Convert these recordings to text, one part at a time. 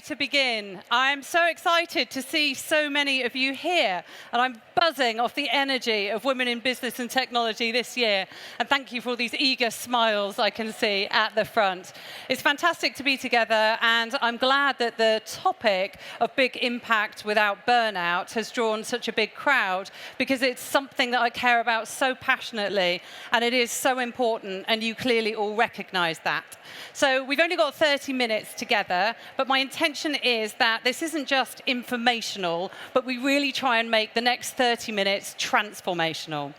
to begin. I'm so excited to see so many of you here, and I'm buzzing off the energy of Women in Business and Technology this year. And thank you for all these eager smiles I can see at the front. It's fantastic to be together, and I'm glad that the topic of big impact without burnout has drawn such a big crowd, because it's something that I care about so passionately, and it is so important, and you clearly all recognize that. So we've only got 30 minutes together, but my intention is that this isn't just informational, but we really try and make the next 30 minutes transformational.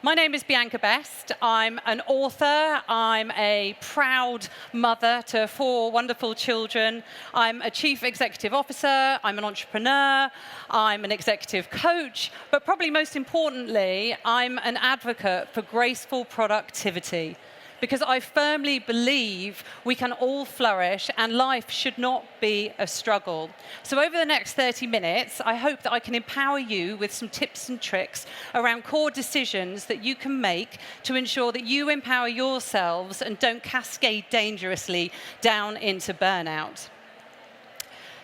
My name is Bianca Best. I'm an author. I'm a proud mother to 4 wonderful children. I'm a chief executive officer. I'm an entrepreneur. I'm an executive coach. But probably most importantly, I'm an advocate for graceful productivity, because I firmly believe we can all flourish and life should not be a struggle. So over the next 30 minutes, I hope that I can empower you with some tips and tricks around core decisions that you can make to ensure that you empower yourselves and don't cascade dangerously down into burnout.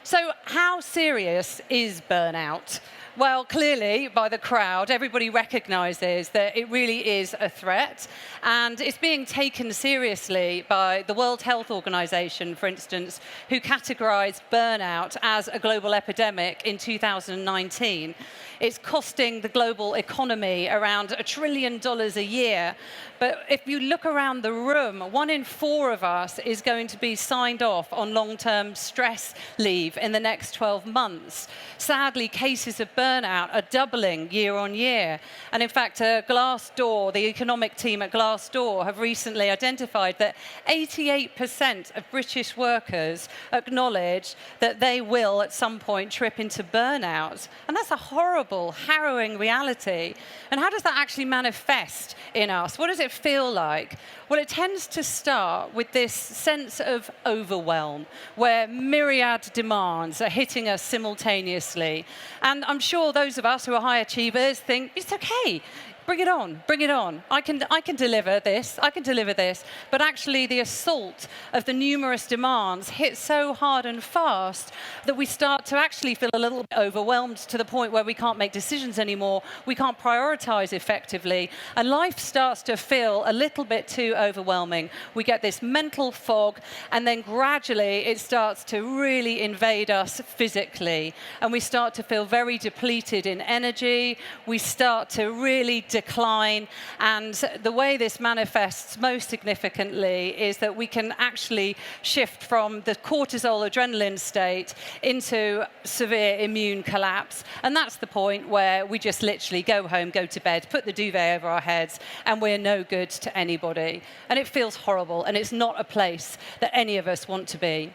So how serious is burnout? Well, clearly, by the crowd, everybody recognizes that it really is a threat, and it's being taken seriously by the World Health Organization, for instance, who categorized burnout as a global epidemic in 2019. It's costing the global economy around $1 trillion a year. But if you look around the room, 1 in 4 of us is going to be signed off on long-term stress leave in the next 12 months. Sadly, cases of burnout are doubling year on year. And in fact, Glassdoor, the economic team at Glassdoor, have recently identified that 88% of British workers acknowledge that they will at some point trip into burnout. And that's a horrible, harrowing reality. And how does that actually manifest in us? What does it feel like? Well, it tends to start with this sense of overwhelm, where myriad demands are hitting us simultaneously. And I'm sure those of us who are high achievers think, it's okay. Bring it on, bring it on. I can deliver this, I can deliver this. But actually the assault of the numerous demands hits so hard and fast that we start to actually feel a little bit overwhelmed, to the point where we can't make decisions anymore, we can't prioritize effectively, and life starts to feel a little bit too overwhelming. We get this mental fog, and then gradually it starts to really invade us physically, and we start to feel very depleted in energy, we start to really decline, and the way this manifests most significantly is that we can actually shift from the cortisol adrenaline state into severe immune collapse, and that's the point where we just literally go home, go to bed, put the duvet over our heads, and we're no good to anybody. And it feels horrible, and it's not a place that any of us want to be.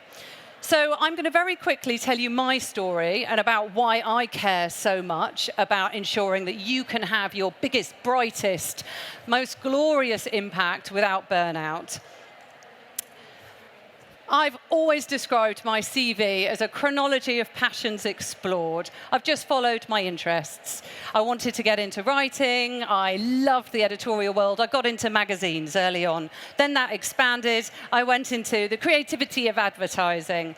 So I'm going to very quickly tell you my story and about why I care so much about ensuring that you can have your biggest, brightest, most glorious impact without burnout. I've always described my CV as a chronology of passions explored. I've just followed my interests. I wanted to get into writing. I loved the editorial world. I got into magazines early on. Then that expanded. I went into the creativity of advertising.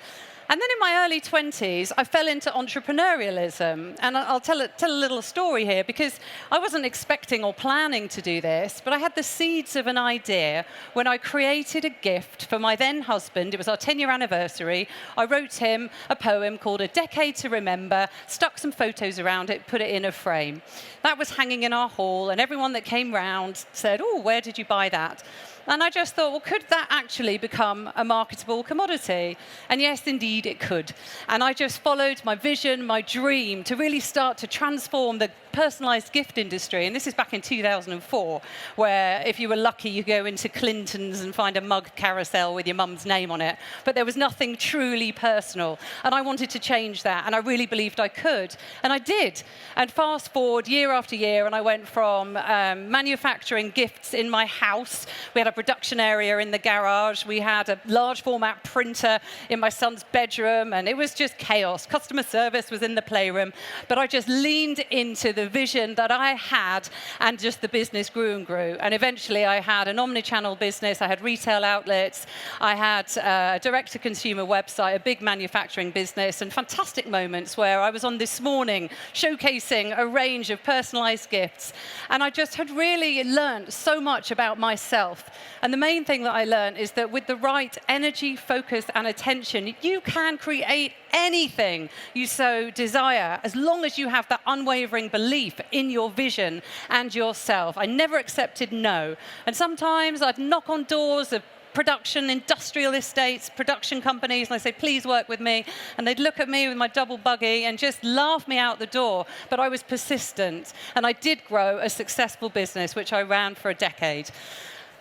And then in my early 20s, I fell into entrepreneurialism. And I'll tell a little story here, because I wasn't expecting or planning to do this, but I had the seeds of an idea when I created a gift for my then husband. It was our 10-year anniversary. I wrote him a poem called A Decade to Remember, stuck some photos around it, put it in a frame. That was hanging in our hall, and everyone that came round said, "Oh, where did you buy that?" And I just thought, well, could that actually become a marketable commodity? And yes, indeed, it could. And I just followed my vision, my dream, to really start to transform the personalized gift industry. And this is back in 2004, where if you were lucky, you go into Clinton's and find a mug carousel with your mum's name on it. But there was nothing truly personal. And I wanted to change that. And I really believed I could. And I did. And fast forward year after year, and I went from manufacturing gifts in my house. We had a production area in the garage. We had a large format printer in my son's bedroom. And it was just chaos. Customer service was in the playroom. But I just leaned into the the vision that I had, and just the business grew and grew. And eventually I had an omni-channel business, I had retail outlets, I had a direct-to-consumer website, a big manufacturing business, and fantastic moments where I was on This Morning showcasing a range of personalized gifts. And I just had really learned so much about myself. And the main thing that I learned is that with the right energy, focus, and attention, you can create anything you so desire, as long as you have that unwavering belief in your vision and yourself. I never accepted no. And sometimes I'd knock on doors of production, industrial estates, production companies, and I'd say, please work with me. And they'd look at me with my double buggy and just laugh me out the door. But I was persistent, and I did grow a successful business, which I ran for a decade.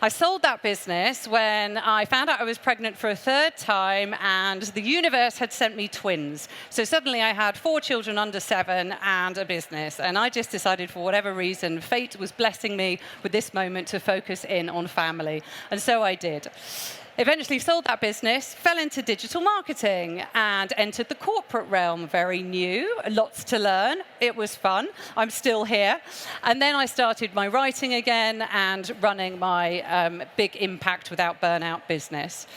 I sold that business when I found out I was pregnant for a third time, and the universe had sent me twins. So suddenly I had 4 children under 7 and a business. And I just decided, for whatever reason, fate was blessing me with this moment to focus in on family. And so I did. Eventually sold that business, fell into digital marketing, and entered the corporate realm. Very new, lots to learn. It was fun. I'm still here. And then I started my writing again and running my big impact without burnout business.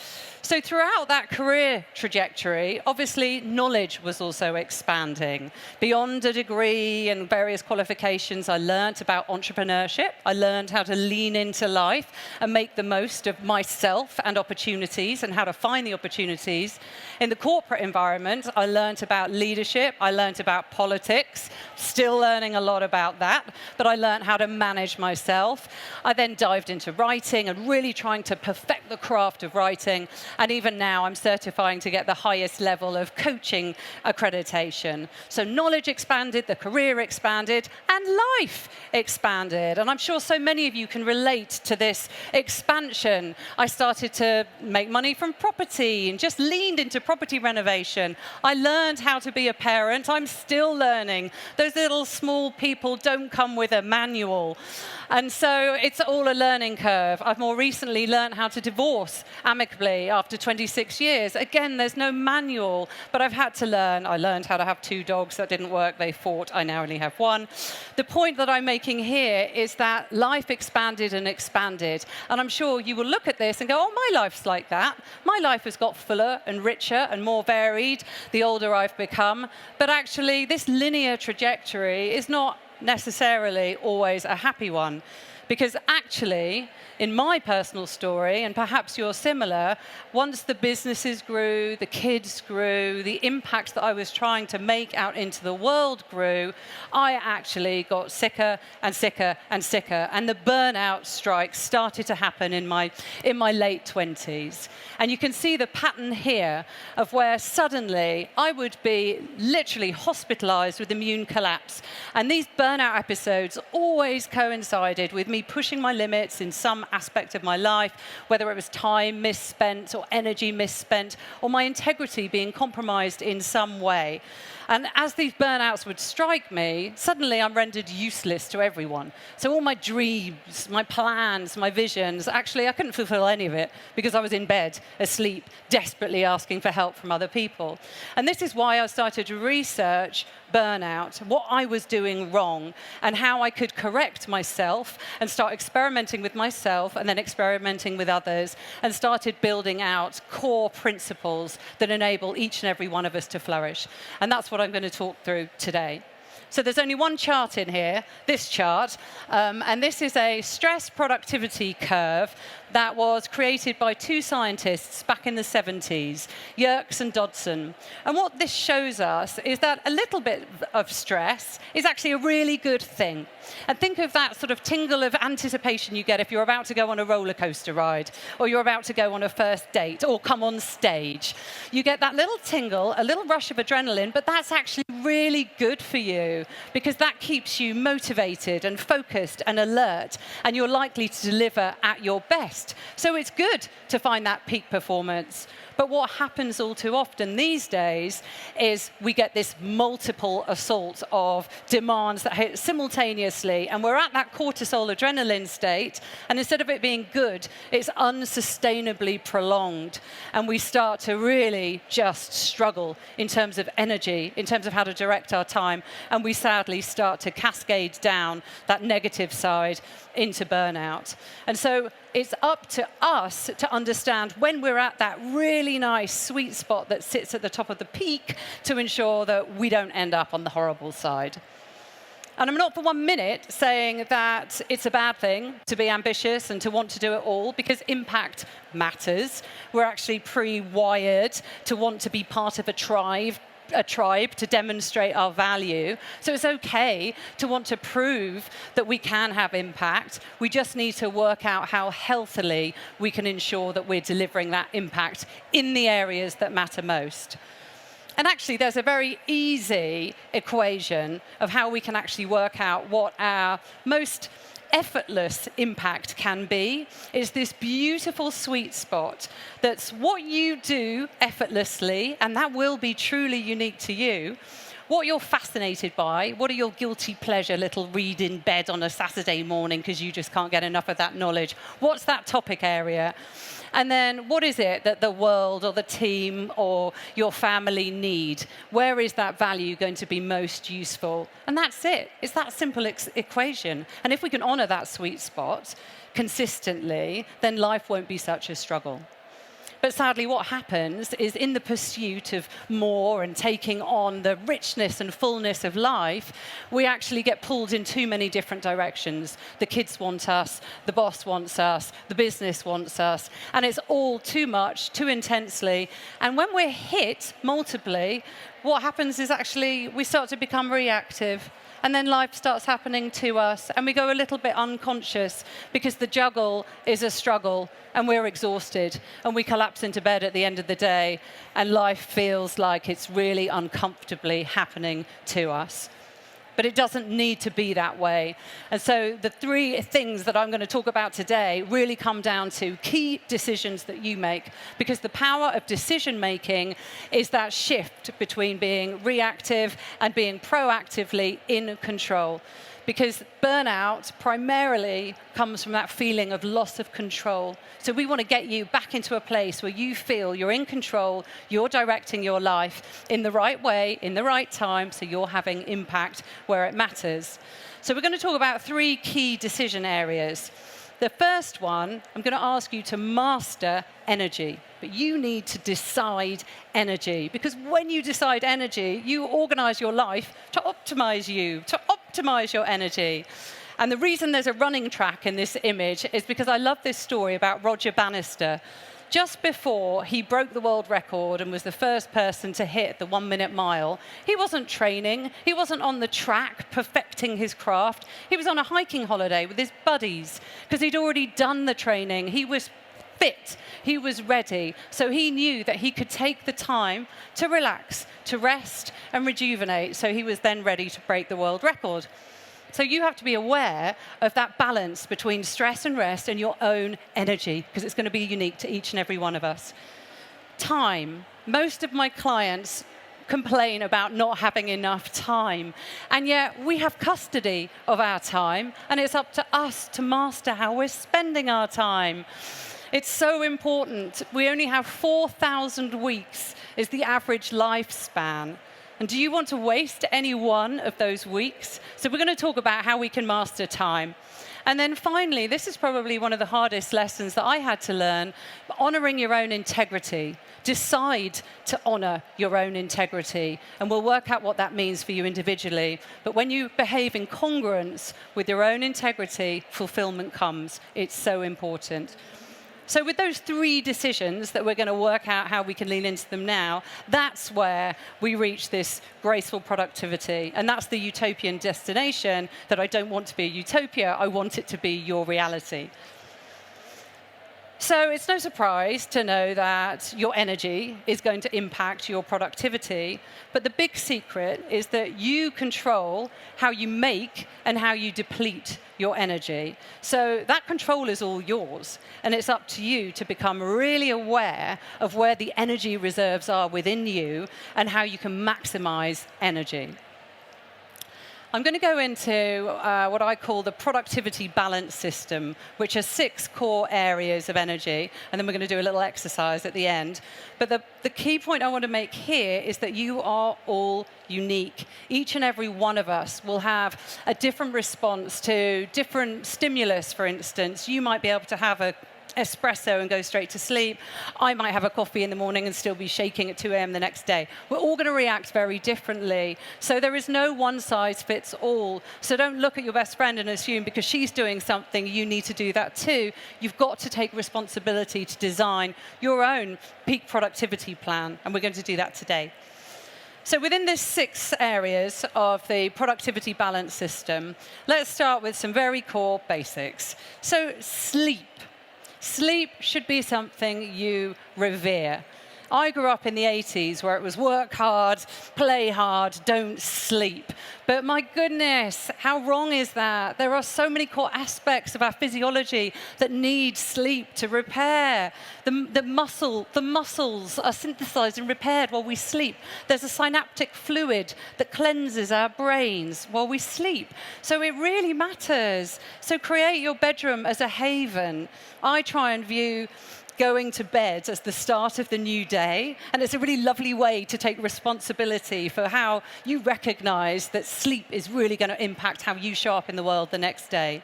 So throughout that career trajectory, obviously knowledge was also expanding. Beyond a degree and various qualifications, I learned about entrepreneurship. I learned how to lean into life and make the most of myself and opportunities, and how to find the opportunities. In the corporate environment, I learned about leadership. I learned about politics, still learning a lot about that, but I learned how to manage myself. I then dived into writing and really trying to perfect the craft of writing. And even now, I'm certifying to get the highest level of coaching accreditation. So knowledge expanded, the career expanded, and life expanded. And I'm sure so many of you can relate to this expansion. I started to make money from property and just leaned into property renovation. I learned how to be a parent. I'm still learning. Those little small people don't come with a manual. And so it's all a learning curve. I've more recently learned how to divorce amicably after 26 years. Again, there's no manual, but I've had to learn. I learned how to have 2 dogs. That didn't work. They fought. I now only have 1. The point that I'm making here is that life expanded and expanded. And I'm sure you will look at this and go, oh, my life's like that. My life has got fuller and richer and more varied the older I've become. But actually, this linear trajectory is not necessarily always a happy one. Because actually, in my personal story, and perhaps you're similar, once the businesses grew, the kids grew, the impact that I was trying to make out into the world grew, I actually got sicker and sicker and sicker. And the burnout strikes started to happen in my late 20s. And you can see the pattern here of where suddenly I would be literally hospitalized with immune collapse. And these burnout episodes always coincided with me pushing my limits in some aspect of my life, whether it was time misspent or energy misspent or my integrity being compromised in some way. And as these burnouts would strike me, suddenly I'm rendered useless to everyone. So all my dreams, my plans, my visions, actually I couldn't fulfill any of it because I was in bed, asleep, desperately asking for help from other people. And this is why I started to research burnout, what I was doing wrong, and how I could correct myself and start experimenting with myself and then experimenting with others, and started building out core principles that enable each and every one of us to flourish. And that's what I'm going to talk through today. So there's only one chart in here, this chart, and this is a stress productivity curve that was created by 2 scientists back in the 70s, Yerkes and Dodson. And what this shows us is that a little bit of stress is actually a really good thing. And think of that sort of tingle of anticipation you get if you're about to go on a roller coaster ride, or you're about to go on a first date, or come on stage. You get that little tingle, a little rush of adrenaline, but that's actually really good for you because that keeps you motivated and focused and alert, and you're likely to deliver at your best. So it's good to find that peak performance. But what happens all too often these days is we get this multiple assault of demands that hit simultaneously, and we're at that cortisol adrenaline state, and instead of it being good, it's unsustainably prolonged. And we start to really just struggle in terms of energy, in terms of how to direct our time, and we sadly start to cascade down that negative side into burnout. And so it's up to us to understand when we're at that really nice sweet spot that sits at the top of the peak to ensure that we don't end up on the horrible side. And I'm not for 1 minute saying that it's a bad thing to be ambitious and to want to do it all, because impact matters. We're actually pre-wired to want to be part of a tribe to demonstrate our value. So it's okay to want to prove that we can have impact. We just need to work out how healthily we can ensure that we're delivering that impact in the areas that matter most. And actually, there's a very easy equation of how we can actually work out what our most effortless impact can be. Is this beautiful sweet spot that's what you do effortlessly, and that will be truly unique to you. What you're fascinated by, what are your guilty pleasure little read in bed on a Saturday morning because you just can't get enough of that knowledge? What's that topic area? And then what is it that the world or the team or your family need? Where is that value going to be most useful? And that's it. It's that simple equation. And if we can honor that sweet spot consistently, then life won't be such a struggle. But sadly, what happens is in the pursuit of more and taking on the richness and fullness of life, we actually get pulled in too many different directions. The kids want us, the boss wants us, the business wants us, and it's all too much, too intensely. And when we're hit multiply, what happens is actually we start to become reactive. And then life starts happening to us, and we go a little bit unconscious because the juggle is a struggle, and we're exhausted, and we collapse into bed at the end of the day, and life feels like it's really uncomfortably happening to us. But it doesn't need to be that way. And so the 3 things that I'm going to talk about today really come down to key decisions that you make, because the power of decision making is that shift between being reactive and being proactively in control. Because burnout primarily comes from that feeling of loss of control. So we want to get you back into a place where you feel you're in control, you're directing your life in the right way, in the right time, so you're having impact where it matters. So we're going to talk about 3 key decision areas. The first one, I'm going to ask you to master energy. But you need to decide energy, because when you decide energy, you organize your life to optimize your energy. And the reason there's a running track in this image is because I love this story about Roger Bannister. Just before he broke the world record and was the first person to hit the 1-minute mile, he wasn't training, he wasn't on the track perfecting his craft. He was on a hiking holiday with his buddies because he'd already done the training. He was fit, he was ready, so he knew that he could take the time to relax, to rest and rejuvenate, so he was then ready to break the world record. So you have to be aware of that balance between stress and rest and your own energy, because it's going to be unique to each and every one of us. Time. Most of my clients complain about not having enough time, and yet we have custody of our time, and it's up to us to master how we're spending our time. It's so important. We only have 4,000 weeks is the average lifespan. And do you want to waste any one of those weeks? So we're going to talk about how we can master time. And then finally, this is probably one of the hardest lessons that I had to learn, honoring your own integrity. Decide to honor your own integrity, and we'll work out what that means for you individually. But when you behave in congruence with your own integrity, fulfillment comes. It's so important. So with those 3 decisions that we're going to work out how we can lean into them now, that's where we reach this graceful productivity. And that's the utopian destination that I don't want to be a utopia. I want it to be your reality. So it's no surprise to know that your energy is going to impact your productivity, but the big secret is that you control how you make and how you deplete your energy. So that control is all yours, and it's up to you to become really aware of where the energy reserves are within you and how you can maximize energy. I'm going to go into what I call the productivity balance system, which are 6 core areas of energy, and then we're going to do a little exercise at the end. But the key point I want to make here is that you are all unique. Each and every one of us will have a different response to different stimulus, for instance. You might be able to have a espresso and go straight to sleep. I might have a coffee in the morning and still be shaking at 2 a.m. the next day. We're all going to react very differently. So there is no one size fits all. So don't look at your best friend and assume because she's doing something, you need to do that too. You've got to take responsibility to design your own peak productivity plan, and we're going to do that today. So within these 6 areas of the productivity balance system, let's start with some very core basics. So sleep. Sleep should be something you revere. I grew up in the 80s where it was work hard, play hard, don't sleep. But my goodness, how wrong is that? There are so many core aspects of our physiology that need sleep to repair. The muscles are synthesized and repaired while we sleep. There's a synaptic fluid that cleanses our brains while we sleep. So it really matters. So create your bedroom as a haven. I try and view going to bed as the start of the new day, and it's a really lovely way to take responsibility for how you recognize that sleep is really going to impact how you show up in the world the next day.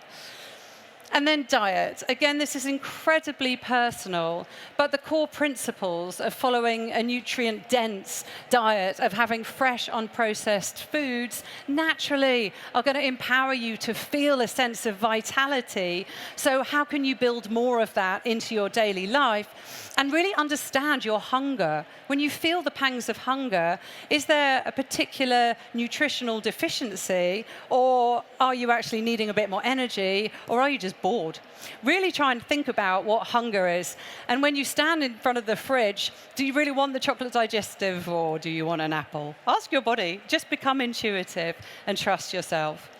And then diet. Again, this is incredibly personal, but the core principles of following a nutrient-dense diet, of having fresh, unprocessed foods, naturally are going to empower you to feel a sense of vitality. So how can you build more of that into your daily life and really understand your hunger? When you feel the pangs of hunger, is there a particular nutritional deficiency, or are you actually needing a bit more energy, or are you just bored? Really try and think about what hunger is. And when you stand in front of the fridge, do you really want the chocolate digestive, or do you want an apple? Ask your body. Just become intuitive and trust yourself.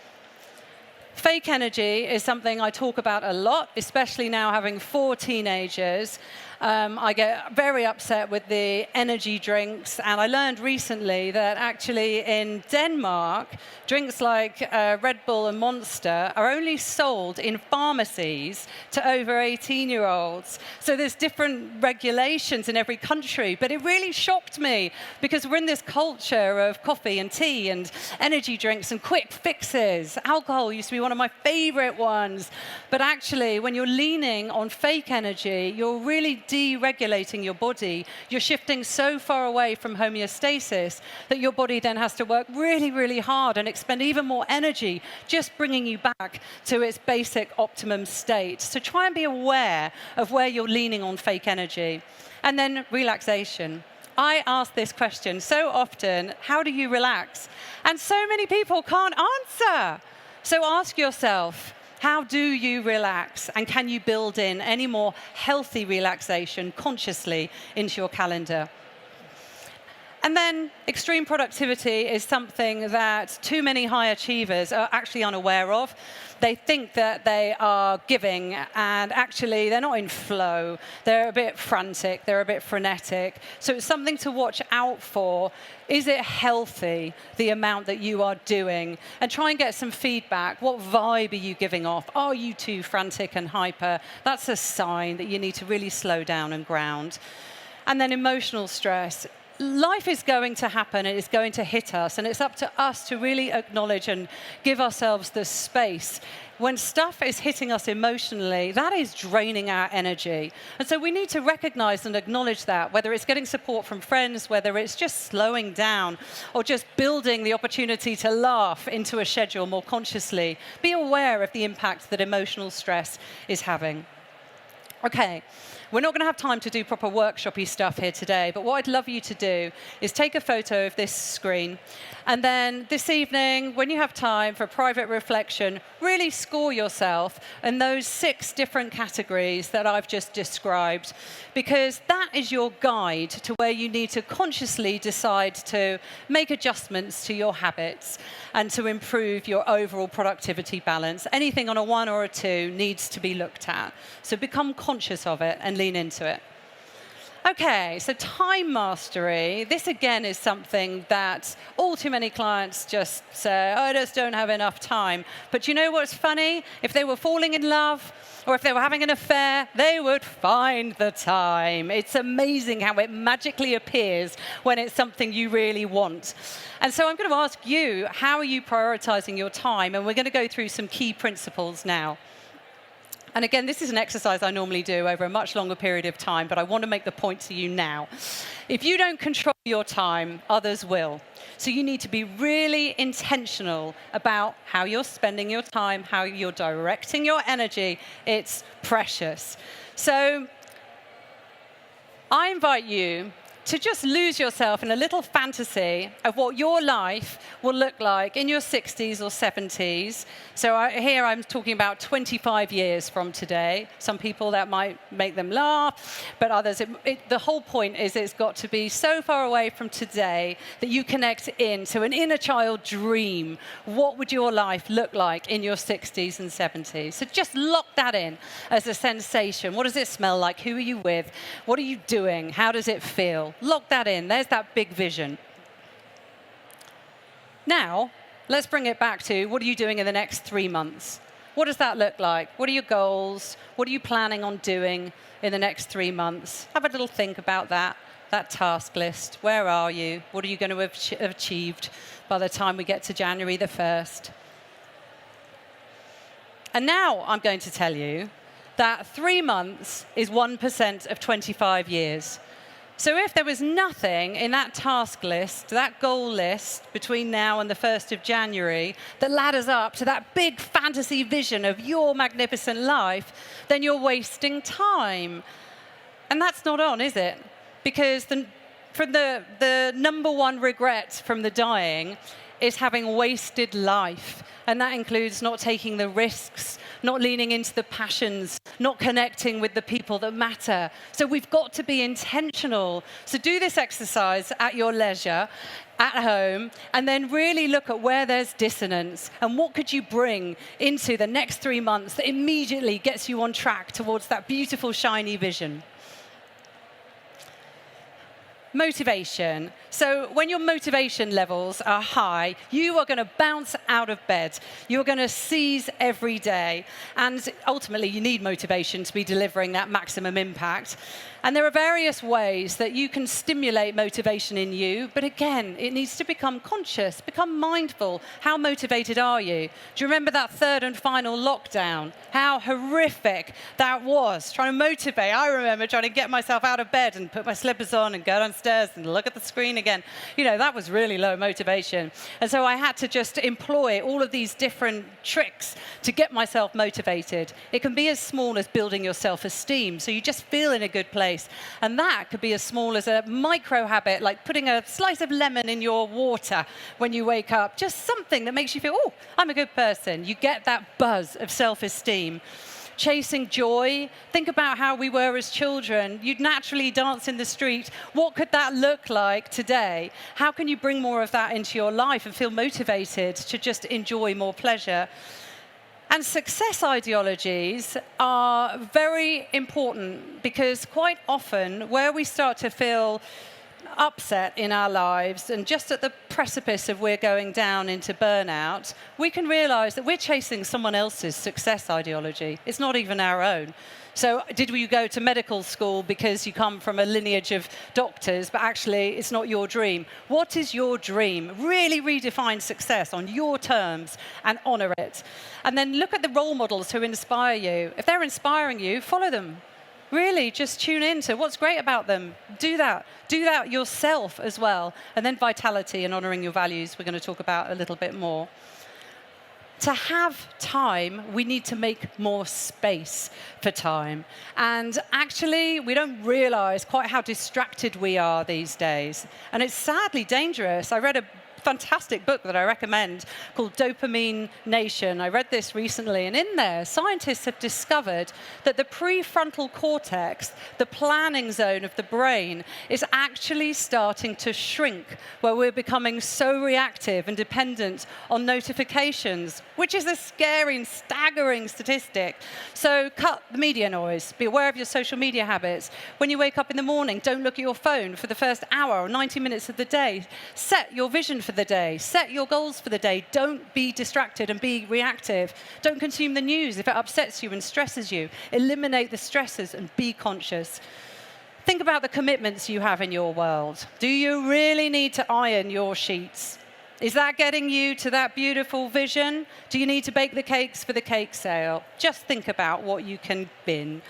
Fake energy is something I talk about a lot, especially now having 4 teenagers. I get very upset with the energy drinks, and I learned recently that actually in Denmark, drinks like Red Bull and Monster are only sold in pharmacies to over 18-year-olds. So there's different regulations in every country, but it really shocked me because we're in this culture of coffee and tea and energy drinks and quick fixes. Alcohol used to be one of my favorite ones, but actually when you're leaning on fake energy, you're really deregulating your body. You're shifting so far away from homeostasis that your body then has to work really, really hard and expend even more energy just bringing you back to its basic optimum state. So try and be aware of where you're leaning on fake energy. And then relaxation. I ask this question so often, how do you relax? And so many people can't answer. So ask yourself, how do you relax? And can you build in any more healthy relaxation consciously into your calendar? And then extreme productivity is something that too many high achievers are actually unaware of. They think that they are giving, and actually they're not in flow. They're a bit frantic, they're a bit frenetic. So it's something to watch out for. Is it healthy, the amount that you are doing? And try and get some feedback. What vibe are you giving off? Are you too frantic and hyper? That's a sign that you need to really slow down and ground. And then emotional stress. Life is going to happen, and it's going to hit us, and it's up to us to really acknowledge and give ourselves the space. When stuff is hitting us emotionally, that is draining our energy. And so we need to recognize and acknowledge that, whether it's getting support from friends, whether it's just slowing down, or just building the opportunity to laugh into a schedule more consciously. Be aware of the impact that emotional stress is having. Okay, We're not going to have time to do proper workshop-y stuff here today, but what I'd love you to do is take a photo of this screen, and then this evening, when you have time for private reflection, really score yourself in those 6 different categories that I've just described, because that is your guide to where you need to consciously decide to make adjustments to your habits and to improve your overall productivity balance. Anything on a 1 or a 2 needs to be looked at. So become conscious of it and lean into it. Okay, so time mastery. This again is something that all too many clients just say, I just don't have enough time. But you know what's funny? If they were falling in love or if they were having an affair, they would find the time. It's amazing how it magically appears when it's something you really want. And so I'm going to ask you, how are you prioritizing your time? And we're going to go through some key principles now. And again, this is an exercise I normally do over a much longer period of time, but I want to make the point to you now. If you don't control your time, others will. So you need to be really intentional about how you're spending your time, how you're directing your energy. It's precious. So I invite you to just lose yourself in a little fantasy of what your life will look like in your 60s or 70s. So here I'm talking about 25 years from today. Some people that might make them laugh, but others, the whole point is it's got to be so far away from today that you connect into an inner child dream. What would your life look like in your 60s and 70s? So just lock that in as a sensation. What does it smell like? Who are you with? What are you doing? How does it feel? Lock that in. There's that big vision. Now, let's bring it back to what are you doing in the next 3 months? What does that look like? What are your goals? What are you planning on doing in the next 3 months? Have a little think about that task list. Where are you? What are you going to have achieved by the time we get to January the 1st? And now I'm going to tell you that 3 months is 1% of 25 years. So if there was nothing in that task list, that goal list, between now and the 1st of January that ladders up to that big fantasy vision of your magnificent life, then you're wasting time. And that's not on, is it? Because the number one regret from the dying is having wasted life. And that includes not taking the risks, not leaning into the passions, not connecting with the people that matter. So we've got to be intentional. So do this exercise at your leisure, at home, and then really look at where there's dissonance and what could you bring into the next 3 months that immediately gets you on track towards that beautiful, shiny vision. Motivation. So when your motivation levels are high, you are going to bounce out of bed. You're going to seize every day. And ultimately, you need motivation to be delivering that maximum impact. And there are various ways that you can stimulate motivation in you. But again, it needs to become conscious, become mindful. How motivated are you? Do you remember that 3rd and final lockdown? How horrific that was, trying to motivate. I remember trying to get myself out of bed and put my slippers on and go downstairs and look at the screen again. You know, that was really low motivation. And so I had to just employ all of these different tricks to get myself motivated. It can be as small as building your self-esteem, so you just feel in a good place. And that could be as small as a micro habit, like putting a slice of lemon in your water when you wake up. Just something that makes you feel, oh, I'm a good person. You get that buzz of self-esteem. Chasing joy. Think about how we were as children. You'd naturally dance in the street. What could that look like today? How can you bring more of that into your life and feel motivated to just enjoy more pleasure? And success ideologies are very important because quite often where we start to feel upset in our lives and just at the precipice of we're going down into burnout, we can realize that we're chasing someone else's success ideology. It's not even our own. So did you go to medical school because you come from a lineage of doctors, but actually it's not your dream? What is your dream? Really redefine success on your terms and honor it. And then look at the role models who inspire you. If they're inspiring you, follow them. Really, just tune in to what's great about them. Do that. Do that yourself as well. And then vitality and honoring your values, we're going to talk about a little bit more. to have time, we need to make more space for time. And actually, we don't realize quite how distracted we are these days. And it's sadly dangerous. I read a fantastic book that I recommend called Dopamine Nation. I read this recently, and in there, scientists have discovered that the prefrontal cortex, the planning zone of the brain, is actually starting to shrink, where we're becoming so reactive and dependent on notifications, which is a scary and staggering statistic. So cut the media noise. Be aware of your social media habits. When you wake up in the morning, don't look at your phone for the first hour or 90 minutes of the day. Set your vision for the day. Set your goals for the day. Don't be distracted and be reactive. Don't consume the news if it upsets you and stresses you. Eliminate the stresses and be conscious. Think about the commitments you have in your world. Do you really need to iron your sheets? Is that getting you to that beautiful vision? Do you need to bake the cakes for the cake sale? Just think about what you can bin.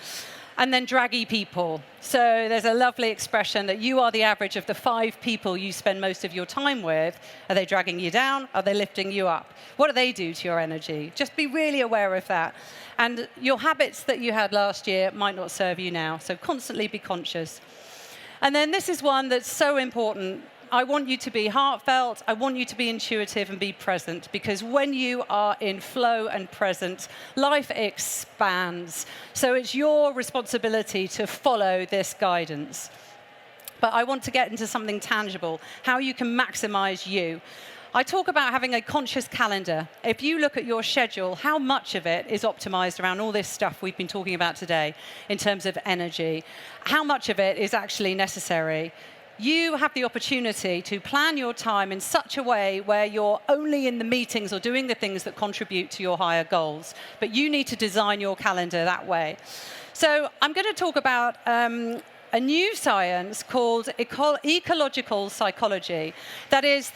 And then draggy people. So there's a lovely expression that you are the average of the 5 people you spend most of your time with. Are they dragging you down? Are they lifting you up? What do they do to your energy? Just be really aware of that. And your habits that you had last year might not serve you now. So constantly be conscious. And then this is one that's so important. I want you to be heartfelt, I want you to be intuitive and be present, because when you are in flow and present, life expands. So it's your responsibility to follow this guidance. But I want to get into something tangible, how you can maximize you. I talk about having a conscious calendar. If you look at your schedule, how much of it is optimized around all this stuff we've been talking about today in terms of energy? How much of it is actually necessary? You have the opportunity to plan your time in such a way where you're only in the meetings or doing the things that contribute to your higher goals. But you need to design your calendar that way. So I'm going to talk about a new science called ecological psychology. That is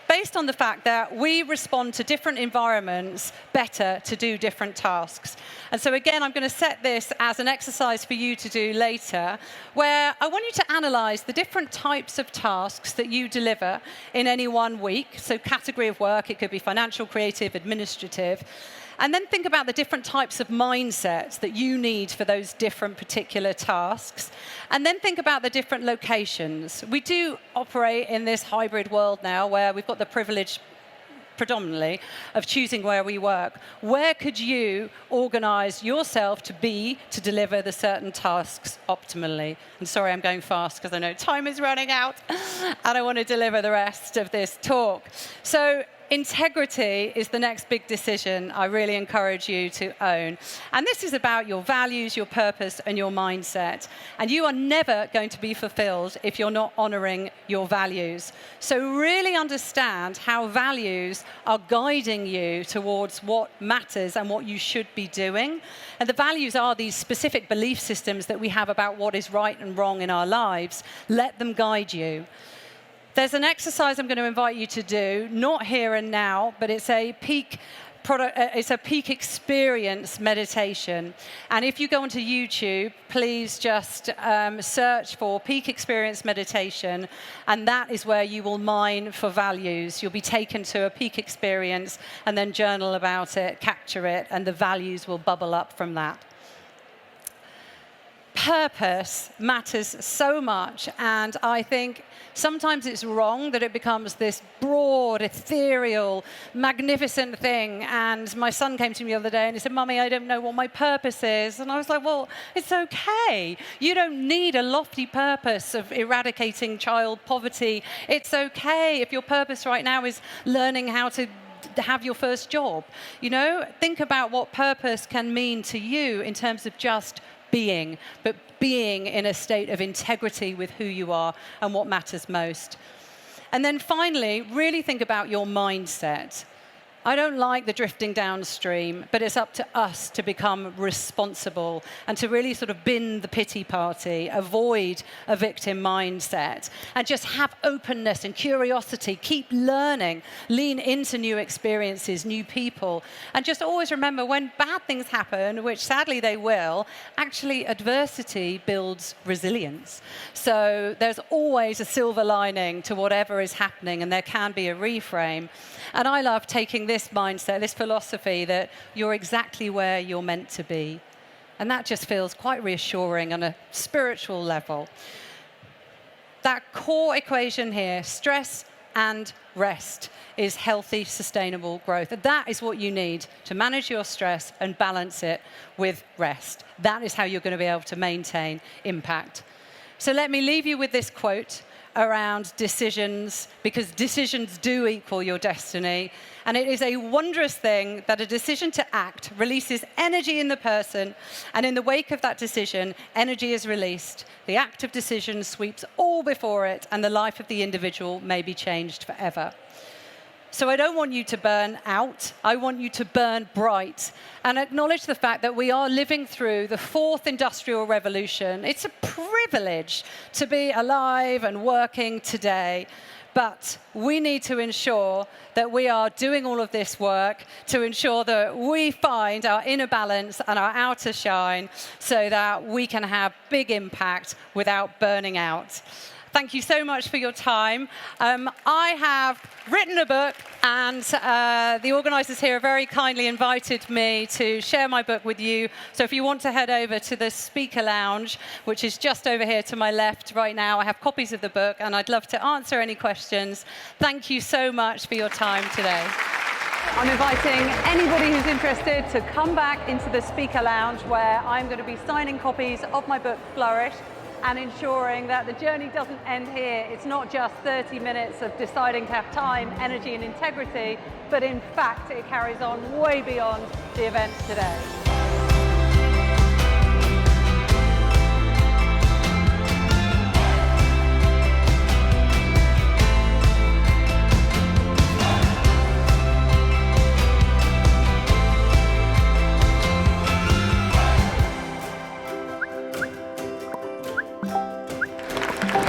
based on the fact that we respond to different environments better to do different tasks. And so again, I'm going to set this as an exercise for you to do later, where I want you to analyze the different types of tasks that you deliver in any one week. So category of work, it could be financial, creative, administrative. And then think about the different types of mindsets that you need for those different particular tasks. And then think about the different locations. We do operate in this hybrid world now where we've got the privilege predominantly of choosing where we work. Where could you organize yourself to deliver the certain tasks optimally? And sorry, I'm going fast because I know time is running out and I want to deliver the rest of this talk. So integrity is the next big decision I really encourage you to own. And this is about your values, your purpose, and your mindset. And you are never going to be fulfilled if you're not honoring your values. So really understand how values are guiding you towards what matters and what you should be doing. And the values are these specific belief systems that we have about what is right and wrong in our lives. Let them guide you. There's an exercise I'm going to invite you to do, not here and now, but it's a peak experience meditation. And if you go onto YouTube, please just search for peak experience meditation, and that is where you will mine for values. You'll be taken to a peak experience and then journal about it, capture it, and the values will bubble up from that. Purpose matters so much, and I think sometimes it's wrong that it becomes this broad, ethereal, magnificent thing. And my son came to me the other day and he said, "Mummy, I don't know what my purpose is." And I was like, well, it's okay. You don't need a lofty purpose of eradicating child poverty. It's okay if your purpose right now is learning how to have your first job. You know, think about what purpose can mean to you in terms of just being, but being in a state of integrity with who you are and what matters most. And then finally, really think about your mindset. I don't like the drifting downstream, but it's up to us to become responsible and to really sort of bin the pity party, avoid a victim mindset, and just have openness and curiosity, keep learning, lean into new experiences, new people, and just always remember when bad things happen, which sadly they will, actually adversity builds resilience. So there's always a silver lining to whatever is happening, and there can be a reframe. And I love taking this mindset, this philosophy that you're exactly where you're meant to be. And that just feels quite reassuring on a spiritual level. That core equation here, stress and rest, is healthy, sustainable growth. And that is what you need to manage your stress and balance it with rest. That is how you're going to be able to maintain impact. So let me leave you with this quote around decisions, because decisions do equal your destiny. And it is a wondrous thing that a decision to act releases energy in the person, and in the wake of that decision, energy is released. The act of decision sweeps all before it, and the life of the individual may be changed forever. So I don't want you to burn out. I want you to burn bright and acknowledge the fact that we are living through the fourth industrial revolution. It's a privilege to be alive and working today. But we need to ensure that we are doing all of this work to ensure that we find our inner balance and our outer shine so that we can have big impact without burning out. Thank you so much for your time. I have written a book, and the organisers here have very kindly invited me to share my book with you. So if you want to head over to the speaker lounge, which is just over here to my left right now, I have copies of the book, and I'd love to answer any questions. Thank you so much for your time today. I'm inviting anybody who's interested to come back into the speaker lounge, where I'm going to be signing copies of my book, Flourish, and ensuring that the journey doesn't end here. It's not just 30 minutes of deciding to have time, energy, and integrity, but in fact, it carries on way beyond the event today.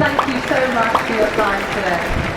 Thank you so much for your time today.